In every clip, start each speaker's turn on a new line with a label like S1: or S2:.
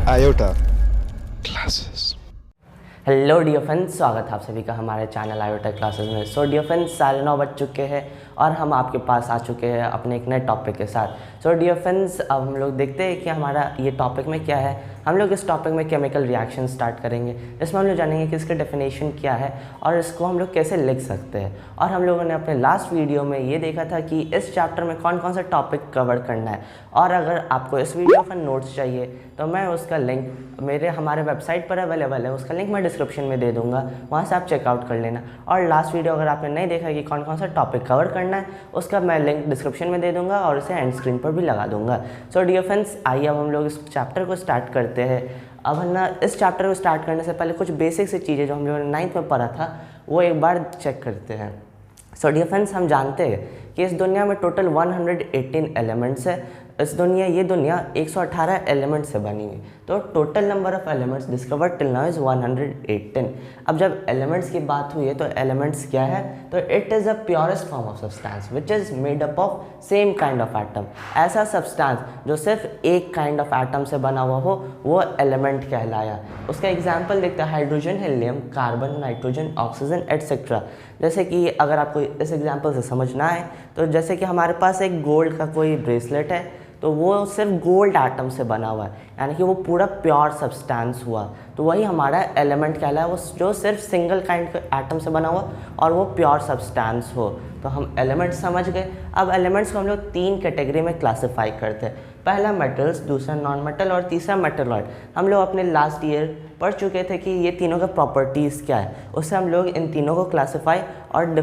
S1: Iota classes.
S2: Hello dear friends, स्वागत है आप सभी का हमारे चैनल आयोटा क्लासेस में। सो डियर फ्रेंड्स, 9:30 बज चुके हैं और हम आपके पास आ चुके हैं अपने एक नए टॉपिक के साथ। सो डियर फ्रेंड्स, अब हम लोग देखते हैं कि हमारा ये टॉपिक में क्या है। हम लोग इस टॉपिक में केमिकल रिएक्शन स्टार्ट करेंगे, जिसमें हम लोग जानेंगे कि इसका डेफिनेशन क्या है और इसको हम लोग कैसे लिख सकते हैं। और हम लोगों ने अपने लास्ट वीडियो में ये देखा था कि इस चैप्टर में कौन कौन सा टॉपिक कवर करना है। और अगर आपको इस वीडियो का नोट्स चाहिए तो मैं उसका लिंक हमारे वेबसाइट पर अवेलेबल है, उसका लिंक मैं डिस्क्रिप्शन में दे दूंगा, वहाँ से आप चेकआउट कर लेना। और लास्ट वीडियो अगर आपने नहीं देखा कि कौन कौन सा टॉपिक कवर करना है, उसका मैं लिंक डिस्क्रिप्शन में दे दूंगा और उसे एंड स्क्रीन पर भी लगा दूंगा। सो डियर फ्रेंड्स, आइए अब हम लोग इस चैप्टर को स्टार्ट करते हैं। अब है ना, इस चैप्टर को स्टार्ट करने से पहले कुछ बेसिक सी चीज़ें जो हम लोगों ने 9th में पढ़ा था वो एक बार चेक करते हैं। सो डियर फ्रेंड्स, हम जानते हैं कि इस दुनिया में टोटल 118 एलिमेंट्स है। ये दुनिया 118 एलिमेंट्स से बनी हुई। तो total number of elements discovered till now is 118। अब जब एलिमेंट्स की बात हुई है तो एलिमेंट्स क्या है? तो it is a purest form of substance which is made up of same kind of atom. ऐसा सब्सटेंस जो सिर्फ एक काइंड ऑफ एटम से बना हुआ हो वो एलिमेंट कहलाया। उसका एग्जाम्पल देखते हैं, hydrogen, helium, carbon, nitrogen, oxygen etcetera. जैसे कि अगर आपको इस एग्जाम्पल से समझना है तो जैसे कि हमारे पास एक गोल्ड का कोई ब्रेसलेट है तो वो सिर्फ गोल्ड एटम से बना हुआ है, यानी कि वो पूरा प्योर सब्सटेंस हुआ। तो वही हमारा एलिमेंट कहलाया, वो जो सिर्फ सिंगल काइंड के एटम से बना हुआ और वो प्योर सब्सटेंस हो। तो हम एलिमेंट्स समझ गए। अब एलिमेंट्स को हम लोग 3 कैटेगरी में क्लासीफाई करते हैं। पहला मेटल्स, दूसरा नॉन मेटल और तीसरा मेटलॉइड। हम लोग अपने लास्ट ईयर पढ़ चुके थे कि ये तीनों का प्रॉपर्टीज़ क्या है, उससे हम लोग इन तीनों को क्लासीफाई और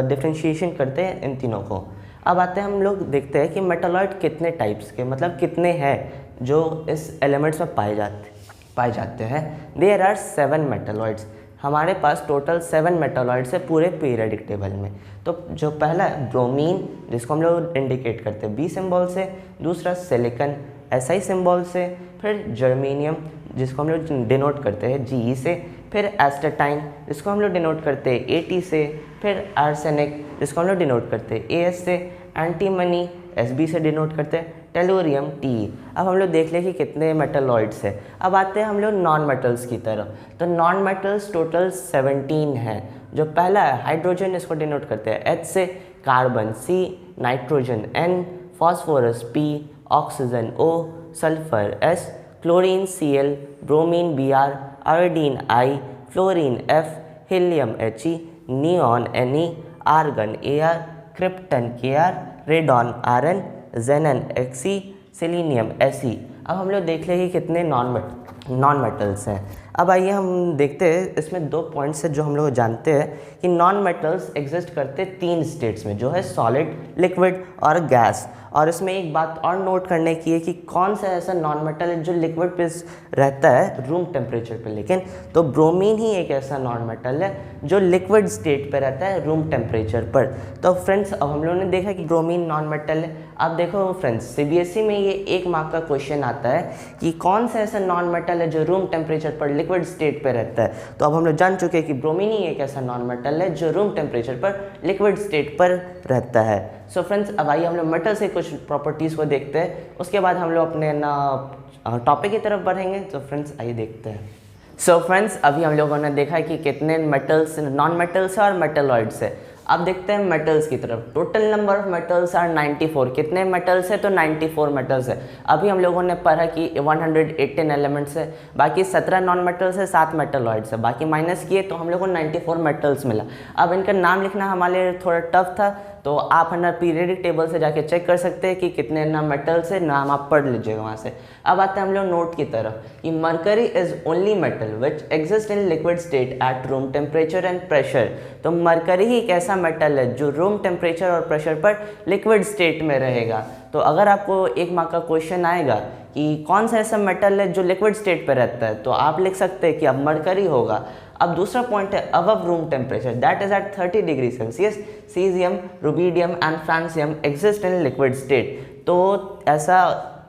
S2: डिफ्रेंशिएशन करते हैं इन तीनों को। अब आते हैं, हम लोग देखते हैं कि मेटलॉइड कितने टाइप्स के, मतलब कितने हैं जो इस एलिमेंट्स में पाए जाते हैं। There are 7 metalloids. हमारे पास टोटल 7 मेटलॉइड्स है पूरे पीरियडिक टेबल में। तो जो पहला है ब्रोमीन, जिसको हम लोग इंडिकेट करते हैं B सिंबल से। दूसरा सिलिकन, SI सिंबल से। फिर जर्मेनियम, जिसको हम लोग डिनोट करते हैं GE से। फिर एस्टेटाइन, जिसको हम लोग डिनोट करते हैं AT से। फिर आर्सेनिक, जिसको हम लोग डिनोट करते हैं AS से। एंटीमनी, SB से डिनोट करते हैं। Tellurium, TE। अब हम लोग देख लें कि कितने मेटलॉइड्स हैं। अब आते हैं हम लोग नॉन मेटल्स की तरफ। तो नॉन मेटल्स टोटल 17 हैं। जो पहला है हाइड्रोजन, इसको डिनोट करते हैं H से। Carbon C, nitrogen N, phosphorus P, oxygen O, sulphur S, chlorine Cl, bromine Br, iodine I, fluorine F, helium He, neon Ne, argon Ar, krypton Kr, radon Rn, xenon Xe, selenium Se। अब हम लोग देख लेंगे कितने non metals हैं। अब आइए हम देखते हैं, इसमें 2 पॉइंट्स हैं जो हम लोग जानते हैं कि नॉन मेटल्स एग्जिस्ट करते 3 स्टेट्स में, जो है सॉलिड, लिक्विड और गैस। और इसमें एक बात और नोट करने की है कि कौन सा ऐसा नॉन मेटल है जो लिक्विड पे रहता है रूम टेम्परेचर पे। लेकिन तो ब्रोमीन ही एक ऐसा नॉन मेटल है जो लिक्विड स्टेट पे रहता है रूम टेम्परेचर पर। तो फ्रेंड्स, अब हम लोगों ने देखा कि ब्रोमीन नॉन मेटल है। अब देखो फ्रेंड्स, CBSE में ये 1 मार्क का क्वेश्चन आता है कि कौन सा ऐसा नॉन मेटल है जो रूम टेम्परेचर पर लिक्विड स्टेट पे रहता है। तो अब हम लोग जान चुके हैं कि ब्रोमीन ही एक ऐसा नॉन मेटल है जो रूम टेम्परेचर पर लिक्विड स्टेट पर रहता है। सो फ्रेंड्स, अब आइए हम लोग मेटल से कुछ प्रॉपर्टीज़ को देखते हैं, उसके बाद हम लोग अपने टॉपिक की तरफ बढ़ेंगे। तो फ्रेंड्स आइए देखते हैं। सो फ्रेंड्स, अभी हम लोगों ने देखा है कि कितने मेटल्स, नॉन मेटल्स है और मेटलॉइड्स है। अब देखते हैं मेटल्स की तरफ। Total number of metals are 94। कितने मेटल्स है? तो 94 मेटल्स है। अभी हम लोगों ने पढ़ा कि 118 एलिमेंट्स है, बाकी 17 नॉन मेटल्स है, 7 मेटलॉइड्स है, बाकी माइनस किए तो हम लोगों को 94 मेटल्स मिला। अब इनका नाम लिखना हमारे लिए थोड़ा टफ था, तो आप है ना पीरियडिक टेबल से जाके चेक कर सकते हैं कि कितने ना मेटल्स है, नाम आप पढ़ लीजिएगा वहाँ से। अब आते हैं हम लोग नोट की तरफ कि mercury is only metal which exist in liquid state at room temperature and pressure. तो मरकरी ही एक ऐसा मेटल है जो रूम टेम्परेचर और प्रेशर पर लिक्विड स्टेट में रहेगा। तो अगर आपको 1 मार्क का क्वेश्चन आएगा कि कौन सा ऐसा मेटल है जो लिक्विड स्टेट पर रहता है, तो आप लिख सकते हैं कि अब मरकरी होगा। अब दूसरा पॉइंट है above room temperature, that is at 30 degree Celsius, caesium, rubidium and francium exist in liquid state. तो ऐसा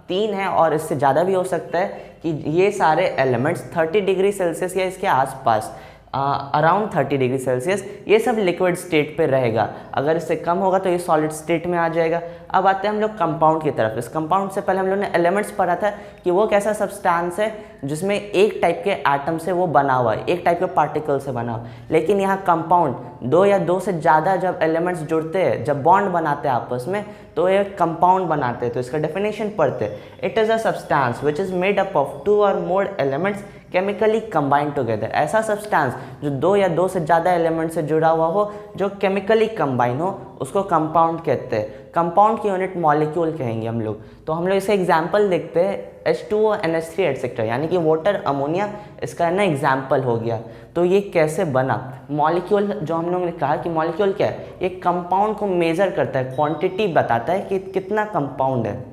S2: 3 है और इससे ज़्यादा भी हो सकता है कि ये सारे एलिमेंट्स 30 डिग्री सेल्सियस या इसके आसपास अराउंड 30 डिग्री सेल्सियस। ये सब लिक्विड स्टेट पे रहेगा, अगर इससे कम होगा तो ये सॉलिड स्टेट में आ जाएगा। अब आते हैं हम लोग कंपाउंड की तरफ। इस कंपाउंड से पहले हम लोग ने एलिमेंट्स पढ़ा था कि वो कैसा सब्सटेंस है जिसमें एक टाइप के एटम से वो बना हुआ है, एक टाइप के पार्टिकल से बना हुआ। लेकिन यहाँ कंपाउंड दो या दो से ज़्यादा जब एलिमेंट्स जुड़ते हैं, जब बॉन्ड बनाते हैं आपस में, तो ये कंपाउंड बनाते हैं। तो इसका डेफिनेशन पढ़ते हैं, it is a substance which is made up of 2 और more elements chemically combined together. ऐसा सब्सटेंस जो दो या दो से ज़्यादा एलिमेंट से जुड़ा हुआ हो, जो केमिकली कंबाइन हो, उसको कंपाउंड कहते हैं। कंपाउंड की यूनिट मॉलिक्यूल कहेंगे हम लोग। तो हम लोग इसे एग्जाम्पल देखते हैं, H2O, NH3 एटसेट्रा, यानी कि वाटर, अमोनिया, इसका ना एग्जाम्पल हो गया। तो ये कैसे बना? मॉलिक्यूल, जो हम लोगों ने कहा कि मॉलिक्यूल क्या है, ये कंपाउंड को मेज़र करता है, क्वांटिटी बताता है कि कितना कंपाउंड है।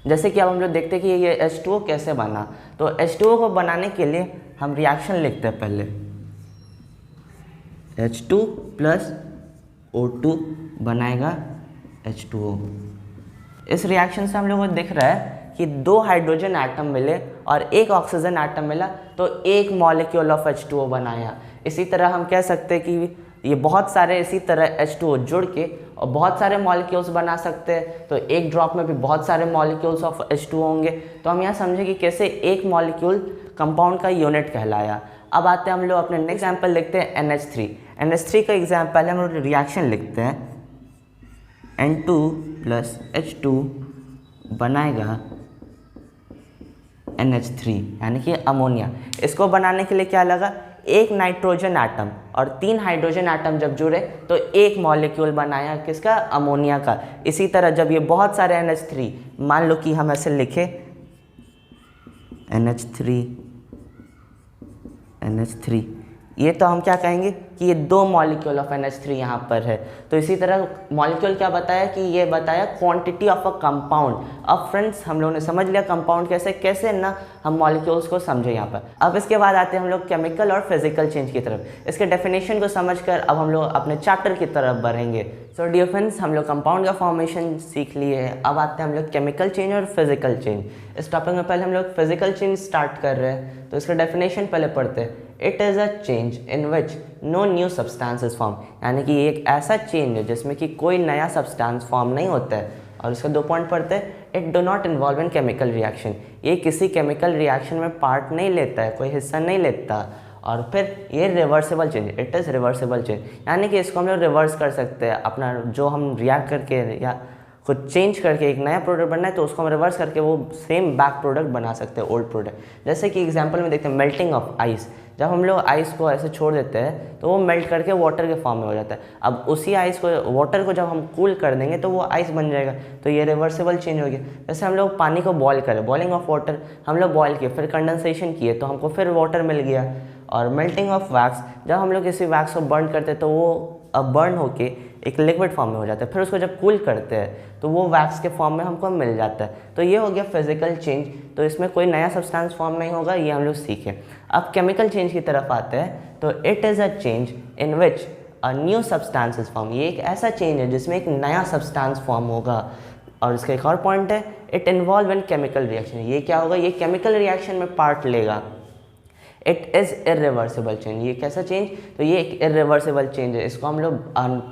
S2: जैसे कि अब हम लोग देखते हैं कि ये H2O कैसे बना। तो H2O को बनाने के लिए हम रिएक्शन लिखते हैं पहले, H2 प्लस O2 बनाएगा H2O। इस रिएक्शन से हम लोगों को दिख रहा है कि 2 हाइड्रोजन एटम मिले और 1 ऑक्सीजन एटम मिला, तो 1 मॉलिक्यूल ऑफ H2O बनाया। इसी तरह हम कह सकते हैं कि ये बहुत सारे इसी तरह H2O जुड़ के और बहुत सारे मॉलिक्यूल्स बना सकते हैं। तो एक ड्रॉप में भी बहुत सारे मॉलिक्यूल्स ऑफ H2O होंगे। तो हम यहाँ समझें कि कैसे एक मॉलिक्यूल कंपाउंड का यूनिट कहलाया। अब आते हैं हम लोग अपने नेक्स्ट एग्जाम्पल लिखते हैं NH3। NH3 का एग्जाम्पल, पहले हम लोग रिएक्शन लिखते हैं, N2 प्लस H2 बनाएगा NH3, यानी कि अमोनिया। इसको बनाने के लिए क्या लगा, 1 नाइट्रोजन एटम और 3 हाइड्रोजन एटम जब जुड़े तो 1 मॉलिक्यूल बनाया, किसका, अमोनिया का। इसी तरह जब ये बहुत सारे NH3, मान लो कि हम ऐसे लिखे NH3, ये तो हम क्या कहेंगे कि ये 2 मॉलिक्यूल ऑफ NH3 यहाँ पर है। तो इसी तरह मॉलिक्यूल क्या बताया कि ये बताया क्वांटिटी ऑफ अ कंपाउंड। अब फ्रेंड्स हम लोगों ने समझ लिया कंपाउंड कैसे ना हम मॉलिक्यूल्स को समझे यहाँ पर। अब इसके बाद आते हैं हम लोग केमिकल और फिजिकल चेंज की तरफ। इसके डेफिनेशन को समझकर अब हम लोग अपने चैप्टर की तरफ बढ़ेंगे। सो डियर फ्रेंड्स, हम लोग कंपाउंड का फॉर्मेशन सीख लिए हैं। अब आते हैं हम लोग केमिकल चेंज और फिजिकल चेंज। इस टॉपिक में पहले हम लोग फिजिकल चेंज स्टार्ट कर रहे हैं। तो इसका डेफिनेशन पहले पढ़ते हैं, it is a change in which no new substance is form, यानी कि ये एक ऐसा चेंज है जिसमें कि कोई नया सब्सटेंस फॉर्म नहीं होता है। और इसके 2 पॉइंट पढ़ते हैं, it do not involve in chemical reaction, ये किसी केमिकल रिएक्शन में पार्ट नहीं लेता है, कोई हिस्सा नहीं लेता। और फिर ये reversible change, it is reversible change, यानी कि इसको हम लोग रिवर्स कर सकते हैं। अपना जो हम रिएक्ट करके या खुद चेंज करके एक नया प्रोडक्ट बनना है तो उसको हम रिवर्स करके वो सेम बैक प्रोडक्ट बना सकते हैं, ओल्ड प्रोडक्ट। जैसे कि एग्जांपल में देखते हैं मेल्टिंग ऑफ आइस। जब हम लोग आइस को ऐसे छोड़ देते हैं तो वो मेल्ट करके वाटर के फॉर्म में हो जाता है। अब उसी आइस को, वाटर को जब हम कूल कर देंगे तो वो आइस बन जाएगा। तो ये रिवर्सिबल चेंज हो गया। जैसे हम लोग पानी को बॉयल करें, बॉइलिंग ऑफ वाटर, हम लोग बॉयल किए, फिर कंडेंसेशन किए तो हमको फिर वाटर मिल गया। और मेल्टिंग ऑफ वैक्स, जब हम लोग किसी वैक्स को बर्न करते हैं तो वो अब बर्न होके एक लिक्विड फॉर्म में हो जाता है। फिर उसको जब कूल करते हैं तो वो वैक्स के फॉर्म में हमको मिल जाता है। तो ये हो गया फिजिकल चेंज। तो इसमें कोई नया सब्सटेंस फॉर्म नहीं होगा, ये हम लोग सीखे। अब केमिकल चेंज की तरफ आते हैं। तो it is a change in which a new substance is form, ये एक ऐसा चेंज है जिसमें एक नया सब्सटेंस फॉर्म होगा। और इसका एक और पॉइंट है, it involve in chemical reaction, ये क्या होगा, ये केमिकल रिएक्शन में पार्ट लेगा। इट इज़ इरिवर्सिबल चेंज, ये कैसा चेंज, तो ये एक इरिवर्सिबल चेंज है। इसको हम लोग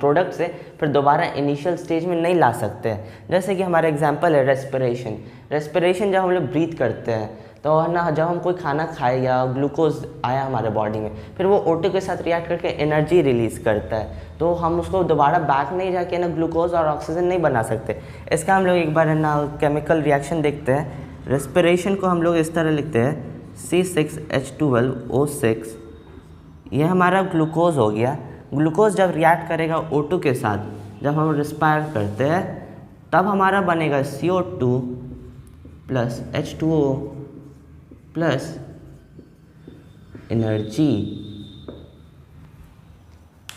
S2: प्रोडक्ट से फिर दोबारा इनिशियल स्टेज में नहीं ला सकते हैं। जैसे कि हमारा एग्जांपल है रेस्पिरेशन। रेस्पिरेशन जब हम लोग ब्रीथ करते हैं तो है ना, जब हम कोई खाना खाए या ग्लूकोज आया हमारे बॉडी में, फिर वो O2 के साथ रिएक्ट करके एनर्जी रिलीज़ करता है। तो हम उसको दोबारा बैक नहीं जाके ना ग्लूकोज और ऑक्सीजन नहीं बना सकते। इसका हम लोग एक बार है ना केमिकल रिएक्शन देखते हैं। रेस्पिरेशन को हम लोग इस तरह लिखते हैं, C6H12O6, ये हमारा ग्लूकोज हो गया। ग्लूकोज जब रिएक्ट करेगा O2 के साथ, जब हम रिस्पायर करते हैं तब हमारा बनेगा CO2 plus H2O plus energy.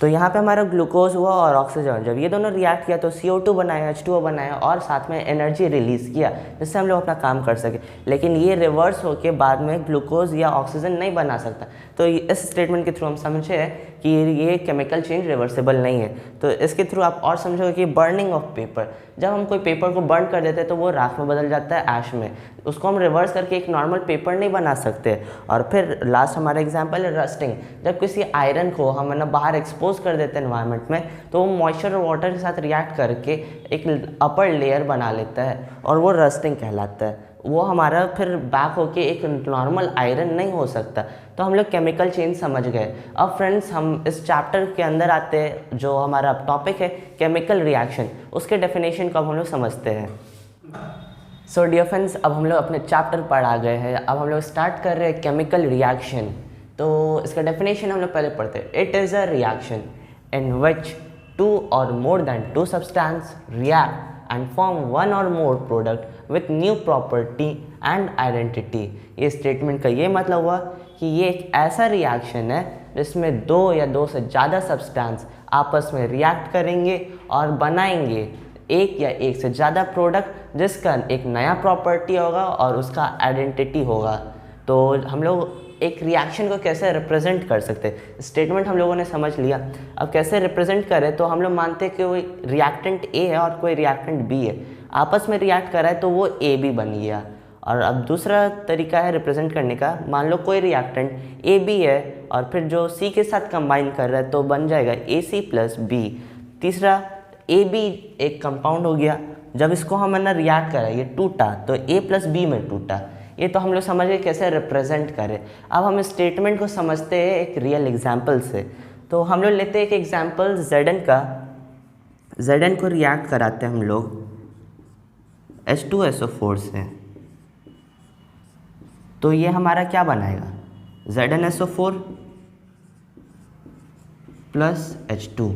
S2: तो यहाँ पे हमारा ग्लूकोज हुआ और ऑक्सीजन, जब ये दोनों रिएक्ट किया तो CO2 बनाया, H2O बनाया और साथ में एनर्जी रिलीज़ किया जिससे हम लोग अपना काम कर सके। लेकिन ये रिवर्स होके बाद में ग्लूकोज या ऑक्सीजन नहीं बना सकता। तो इस स्टेटमेंट के थ्रू हम समझे कि ये केमिकल चेंज रिवर्सिबल नहीं है। तो इसके थ्रू आप और समझोगे कि बर्निंग ऑफ पेपर, जब हम कोई पेपर को बर्न कर देते हैं तो वो राख में बदल जाता है, ऐश में। उसको हम रिवर्स करके एक नॉर्मल पेपर नहीं बना सकते। और फिर लास्ट हमारा एग्जांपल है रस्टिंग। जब किसी आयरन को हम है ना बाहर एक्सपोज कर देते हैं एनवायरनमेंट में, तो वो मॉइस्चर और वाटर के साथ रिएक्ट करके एक अपर लेयर बना लेता है और वो रस्टिंग कहलाता है। वो हमारा फिर बैक होके एक नॉर्मल आयरन नहीं हो सकता। तो हम लोग केमिकल चेंज समझ गए। अब फ्रेंड्स हम इस चैप्टर के अंदर आते हैं, जो हमारा टॉपिक है केमिकल रिएक्शन, उसके डेफिनेशन को अब हम लोग समझते हैं। सो डियर फ्रेंड्स, अब हम लोग अपने चैप्टर पर आ गए हैं। अब हम लोग स्टार्ट कर रहे हैं केमिकल रिएक्शन। तो इसका डेफिनेशन हम लोग पहले पढ़ते हैं। It is a reaction in which 2 or more than 2 substances react and form 1 or more product with new property and identity। ये स्टेटमेंट का ये मतलब हुआ कि ये एक ऐसा रिएक्शन है जिसमें 2 या 2 से ज़्यादा सब्सटेंस आपस में रिएक्ट करेंगे और बनाएंगे एक या एक से ज़्यादा प्रोडक्ट जिसका एक नया प्रॉपर्टी होगा और उसका आइडेंटिटी होगा। तो हम लोग एक रिएक्शन को कैसे रिप्रेजेंट कर सकते हैं, स्टेटमेंट हम लोगों ने समझ लिया। अब कैसे रिप्रेजेंट करें, तो हम लोग मानते हैं कि कोई रिएक्टेंट ए है और कोई रिएक्टेंट बी है, आपस में रिएक्ट कर रहा है तो वो ए बी बन गया। और अब दूसरा तरीका है रिप्रेजेंट करने का, मान लो कोई रिएक्टेंट ए बी है और फिर जो सी के साथ कंबाइन कर रहा है तो बन जाएगा AC + B। तीसरा ए बी एक कंपाउंड हो गया, जब इसको हम ना रिएक्ट करा ये टूटा तो A + B में टूटा। ये तो हम लोग समझ गए कैसे रिप्रेजेंट करें। अब हम स्टेटमेंट को समझते हैं एक रियल एग्जांपल से। तो हम लोग लेते हैं एक एग्जांपल Zn का। Zn को रिएक्ट कराते हैं हम लोग H2SO4 से, तो ये हमारा क्या बनाएगा ZnSO4 + H2।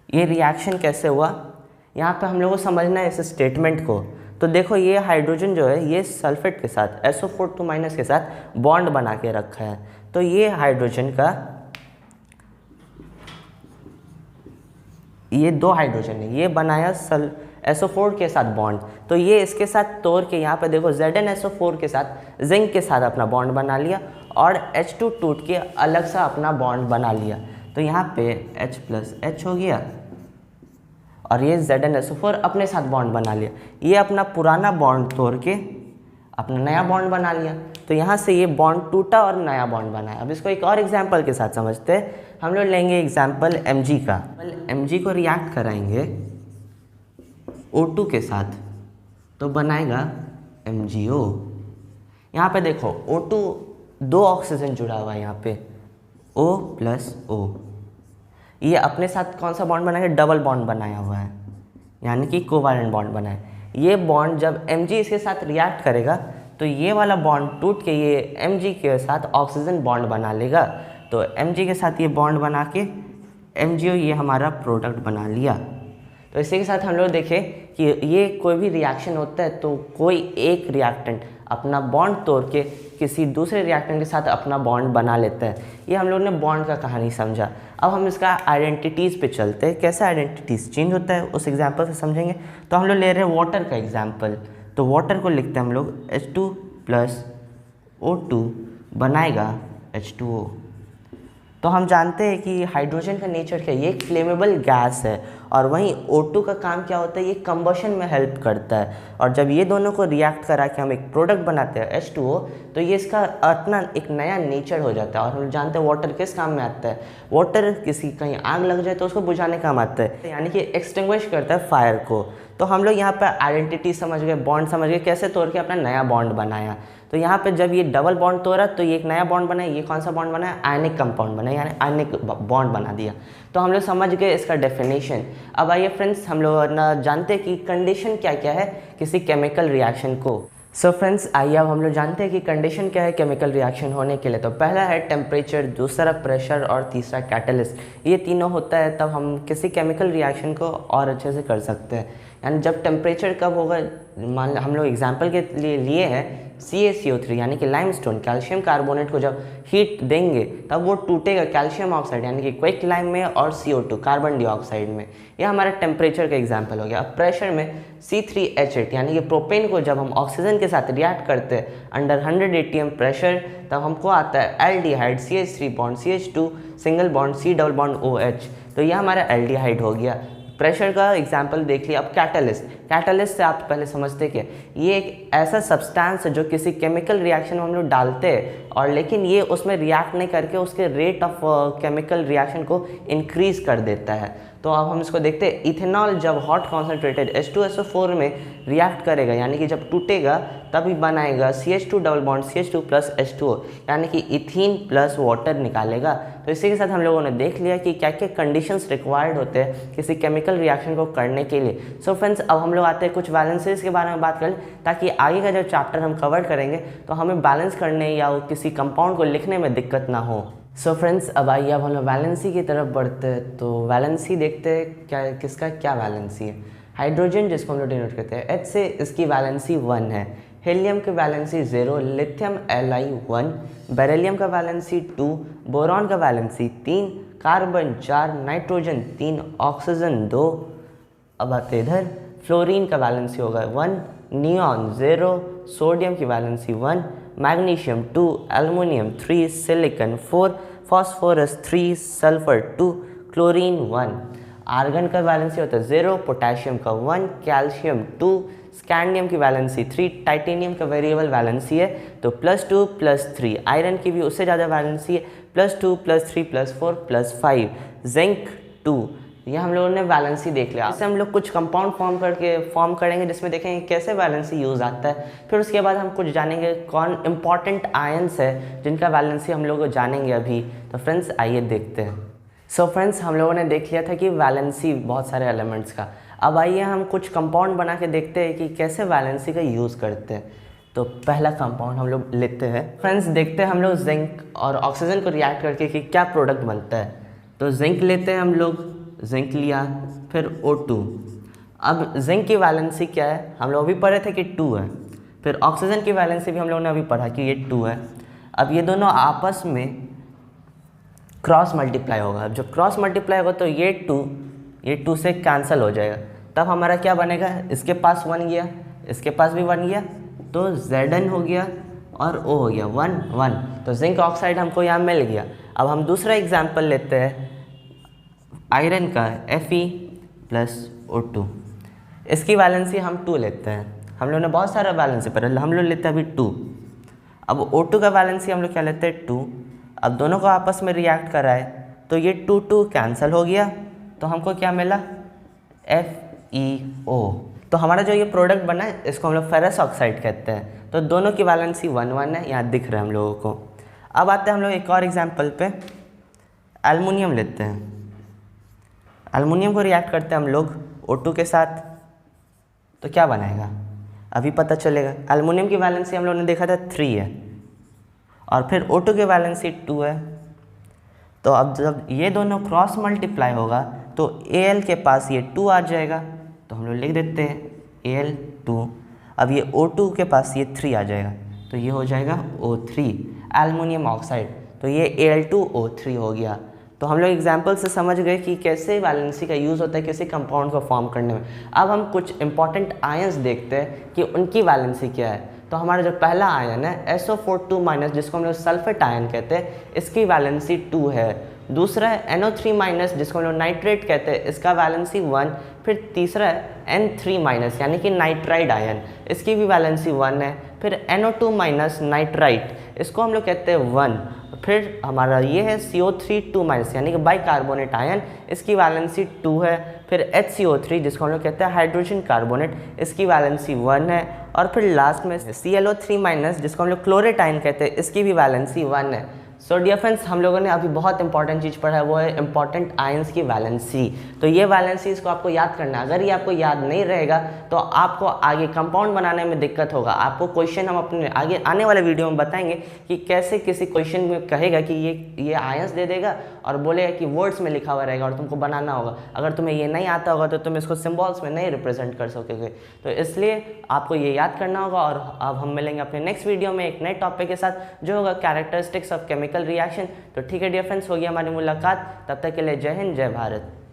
S2: ये रिएक्शन कैसे हुआ, यहाँ पे हम लोग को समझना है इस स्टेटमेंट को। तो देखो ये हाइड्रोजन जो है ये सल्फेट के साथ SO4 के साथ बॉन्ड बना के रखा है। तो ये हाइड्रोजन का ये 2 हाइड्रोजन है, ये बनाया SO4 के साथ बॉन्ड। तो ये इसके साथ तोड़ के यहाँ पे देखो ZnSO4 के साथ जिंक के साथ अपना बॉन्ड बना लिया और H2 टूट के अलग सा अपना बॉन्ड बना लिया। तो यहाँ पे H + H हो गया और ये ZnSO4 अपने साथ बॉन्ड बना लिया। ये अपना पुराना बॉन्ड तोड़ के अपना नया बॉन्ड बना लिया। तो यहाँ से ये बॉन्ड टूटा और नया बॉन्ड बना है। अब इसको एक और एग्जांपल के साथ समझते हैं। हम लोग लेंगे एग्जांपल Mg का। Mg को रिएक्ट कराएंगे O2 के साथ तो बनाएगा MgO। यहाँ पे देखो O2 2 ऑक्सीजन जुड़ा हुआ है, यहाँ पे O + O। ये अपने साथ कौन सा बॉन्ड बनाएगा, डबल बॉन्ड बनाया हुआ है, यानी कि कोवैलेंट बॉन्ड बना है। ये बॉन्ड जब Mg इसके साथ रिएक्ट करेगा तो ये वाला बॉन्ड टूट के ये Mg के साथ ऑक्सीजन बॉन्ड बना लेगा। तो Mg के साथ ये बॉन्ड बना के MgO ये हमारा प्रोडक्ट बना लिया। तो इसी के साथ हम लोग देखें कि ये कोई भी रिएक्शन होता है तो कोई एक रिएक्टेंट अपना बॉन्ड तोड़ के किसी दूसरे रिएक्टेंट के साथ अपना बॉन्ड बना लेता है। ये हम लोग ने बॉन्ड का कहानी समझा। अब हम इसका आइडेंटिटीज़ पे चलते हैं, कैसे आइडेंटिटीज़ चेंज होता है उस एग्जांपल से समझेंगे। तो हम लोग ले रहे हैं वाटर का एग्जांपल। तो वाटर को लिखते हैं हम लोग H2 + O2 बनाएगा H2O। तो हम जानते हैं कि हाइड्रोजन का नेचर क्या है, ये एक फ्लेमेबल गैस है और वहीं O2 का काम क्या होता है, ये कंबशन में हेल्प करता है। और जब ये दोनों को रिएक्ट करा के हम एक प्रोडक्ट बनाते हैं H2O, तो ये इसका अपना एक नया नेचर हो जाता है। और हम जानते हैं वाटर किस काम में आता है, वाटर किसी कहीं आग लग जाए तो उसको बुझाने काम आता है, यानी कि एक्सटिंग्विश करता है फायर को। तो हम लोग यहाँ पर आइडेंटिटी समझ गए, बॉन्ड समझ गए, कैसे तोड़ के अपना नया बॉन्ड बनाया। तो यहाँ पे जब ये डबल बॉन्ड तोड़ा तो ये एक नया बॉन्ड बनाया। ये कौन सा बॉन्ड बनाया, आयनिक कंपाउंड बनाया, यानी आयनिक बॉन्ड बना दिया। तो हम लोग समझ गए इसका डेफिनेशन। अब आइए फ्रेंड्स, हम लोग ना जानते हैं कि कंडीशन क्या क्या है किसी केमिकल रिएक्शन को। सो फ्रेंड्स, आइए अब हम लोग जानते हैं कि कंडीशन क्या है केमिकल रिएक्शन होने के लिए। तो पहला है टेम्परेचर, दूसरा प्रेशर और तीसरा कैटलिस्ट। ये तीनों होता है तब हम किसी केमिकल रिएक्शन को और अच्छे से कर सकते हैं। यानी जब टेम्परेचर कब होगा, मान हम लोग एग्जांपल के लिए हैं CaCO3 यानी कि लाइमस्टोन कैल्शियम कार्बोनेट को जब हीट देंगे तब वो टूटेगा कैल्शियम ऑक्साइड यानी कि क्विक लाइम में और CO2 कार्बन डाइऑक्साइड में। यह हमारा टेम्परेचर का एग्जाम्पल हो गया। अब प्रेशर में C3H8 यानी कि प्रोपेन को जब हम ऑक्सीजन के साथ रिएक्ट करते हैं अंडर 100 atm प्रेशर तब हमको आता है aldehyde CH3 bond CH2 single bond C double bond OH। तो यह हमारा एल्डिहाइड हो गया। प्रेशर का एग्जाम्पल देख लिया। अब कैटलिस्ट से आप पहले समझते कि ये एक ऐसा सब्सटेंस है जो किसी केमिकल रिएक्शन में हम लोग डालते हैं और लेकिन ये उसमें रिएक्ट नहीं करके उसके रेट ऑफ केमिकल रिएक्शन को इंक्रीज़ कर देता है। तो अब हम इसको देखते हैं। इथेनॉल जब हॉट कॉन्सेंट्रेटेड H2SO4 में रिएक्ट करेगा यानी कि जब टूटेगा तभी बनाएगा CH2 double bond CH2 plus H2O यानी कि इथीन प्लस वाटर निकालेगा। तो इसी के साथ हम लोगों ने देख लिया कि क्या क्या कंडीशंस रिक्वायर्ड होते हैं किसी केमिकल रिएक्शन को करने के लिए। सो फ्रेंड्स, अब हम लोग आते हैं कुछ बैलेंसेस के बारे में बात करें ताकि आगे का जो चैप्टर हम कवर करेंगे तो हमें बैलेंस करने या किसी कंपाउंड को लिखने में दिक्कत ना हो। सो फ्रेंड्स, अब आइए अब हम लोग वैलेंसी की तरफ बढ़ते हैं। तो वैलेंसी देखते हैं क्या किसका क्या वैलेंसी है। हाइड्रोजन जिसको हम लोग डिनोट करते हैं H से, इसकी वैलेंसी 1 है। हीलियम की वैलेंसी 0, लिथियम Li 1, बेरिलियम का वैलेंसी 2, बोरॉन का वैलेंसी 3, कार्बन 4, नाइट्रोजन 3, ऑक्सीजन 2। अब आते इधर फ्लोरीन का वैलेंसी होगा 1, नियॉन 0, सोडियम की valency 1, magnesium 2, aluminium 3, silicon 4, phosphorus 3, sulphur 2, chlorine 1। Argon का वैलेंसी होता है 0, पोटेशियम का 1, कैल्शियम 2, स्कैंडियम की वैलेंसी 3, टाइटेनियम का वेरिएबल वैलेंसी है तो +2 +3। आयरन की भी उससे ज़्यादा वैलेंसी है +2 +3 +4 +5। जिंक 2। यह हम लोगों ने वैलेंसी देख लिया। इससे हम लोग कुछ कंपाउंड फॉर्म करेंगे जिसमें देखेंगे कैसे वैलेंसी यूज़ आता है। फिर उसके बाद हम कुछ जानेंगे कौन इंपॉर्टेंट आयंस है जिनका वैलेंसी हम लोग जानेंगे अभी। तो फ्रेंड्स आइए देखते हैं। सो फ्रेंड्स, हम लोगों ने देख लिया था कि वैलेंसी बहुत सारे एलिमेंट्स का। अब आइए हम कुछ कंपाउंड बना के देखते हैं कि कैसे वैलेंसी का यूज़ करते हैं। तो पहला कंपाउंड हम लोग लेते हैं। फ्रेंड्स देखते हैं हम लोग जिंक और ऑक्सीजन को रिएक्ट करके कि क्या प्रोडक्ट बनता है। तो जिंक लेते हैं हम लोग, जिंक लिया, फिर O2। अब जिंक की वैलेंसी क्या है, हम लोग अभी पढ़े थे कि 2 है। फिर ऑक्सीजन की वैलेंसी भी हम लोगों ने अभी पढ़ा कि ये 2 है। अब ये दोनों आपस में क्रॉस मल्टीप्लाई होगा। अब जब क्रॉस मल्टीप्लाई होगा तो ये 2 से कैंसिल हो जाएगा। तब हमारा क्या बनेगा, इसके पास 1 गया, इसके पास भी 1 गया, तो Zn हो गया और O हो गया 1 1। तो जिंक ऑक्साइड हमको यहाँ मिल गया। अब हम दूसरा एग्जाम्पल लेते हैं आयरन का Fe + O2। इसकी वैलेंसी हम 2 लेते हैं। हम लोग ने बहुत सारा वैलेंसी पर हम लोग लेते हैं अभी 2। अब O2 का वैलेंसी हम लोग क्या लेते हैं 2। अब दोनों को आपस में रिएक्ट कराए तो ये 2 कैंसिल हो गया तो हमको क्या मिला FeO। तो हमारा जो ये प्रोडक्ट बना है इसको हम लोग फेरस ऑक्साइड कहते हैं। तो दोनों की वैलेंसी 1 1 है, यहाँ दिख रहा है हम लोगों को। अब आते हैं हम लोग एक और एग्जाम्पल पे, एल्युमिनियम लेते हैं। एल्युमिनियम को रिएक्ट करते हैं हम लोग O2 के साथ तो क्या बनाएगा अभी पता चलेगा। एल्युमिनियम की वैलेंसी हम लोगों ने देखा था 3 है और फिर O2 की वैलेंसी 2 है। तो अब जब ये दोनों क्रॉस मल्टीप्लाई होगा तो Al के पास ये 2 आ जाएगा तो हम लोग लिख देते हैं Al2। अब ये O2 के पास ये 3 आ जाएगा तो ये हो जाएगा O3 एल्युमिनियम ऑक्साइड। तो ये Al2O3 हो गया। तो हम लोग एग्जाम्पल से समझ गए कि कैसे वैलेंसी का यूज़ होता है किसी कंपाउंड को फॉर्म करने में। अब हम कुछ इंपॉर्टेंट आयंस देखते हैं कि उनकी वैलेंसी क्या है। तो हमारा जो पहला आयन है SO4 जिसको हम लोग सल्फेट आयन कहते हैं, इसकी वैलेंसी 2 है। दूसरा है NO3 जिसको हम लोग नाइट्रेट कहते हैं, इसका वैलेंसी 1। फिर तीसरा है N3 यानी कि नाइट्राइड आयन, इसकी भी वैलेंसी 1 है। फिर NO2 नाइट्राइट, इसको हम लोग कहते हैं 1। फिर हमारा ये है CO3 यानी कि बाइकार्बोनेट आयन, इसकी वैलेंसी 2 है। फिर HCO3 जिसको हम लोग कहते हैं हाइड्रोजन कार्बोनेट, इसकी वैलेंसी 1 है। और फिर लास्ट में ClO3 जिसको हम लोग क्लोरेट आयन कहते हैं, इसकी भी वैलेंसी 1 है। सो डियर फ्रेंड्स, हम लोगों ने अभी बहुत इंपॉर्टेंट चीज़ पढ़ा है, वो है इंपॉर्टेंट आयंस की वैलेंसी। तो ये वैलेंसीज को आपको याद करना है। अगर ये आपको याद नहीं रहेगा तो आपको आगे कंपाउंड बनाने में दिक्कत होगा। आपको क्वेश्चन हम अपने आगे आने वाले वीडियो में बताएंगे कि कैसे किसी क्वेश्चन में कहेगा कि ये आयंस दे देगा और बोलेगा कि वर्ड्स में लिखा हुआ रहेगा और तुमको बनाना होगा। अगर तुम्हें ये नहीं आता होगा तो तुम इसको सिम्बॉल्स में नहीं रिप्रेजेंट कर सकोगे। तो इसलिए आपको ये याद करना होगा। और अब हम मिलेंगे अपने नेक्स्ट वीडियो में एक नए टॉपिक के साथ जो होगा कैरेक्टरिस्टिक्स ऑफ केमिकल रिएक्शन। तो ठीक है डियर फ्रेंड्स, हो गई हमारी मुलाकात। तब तक के लिए जय हिंद, जय भारत।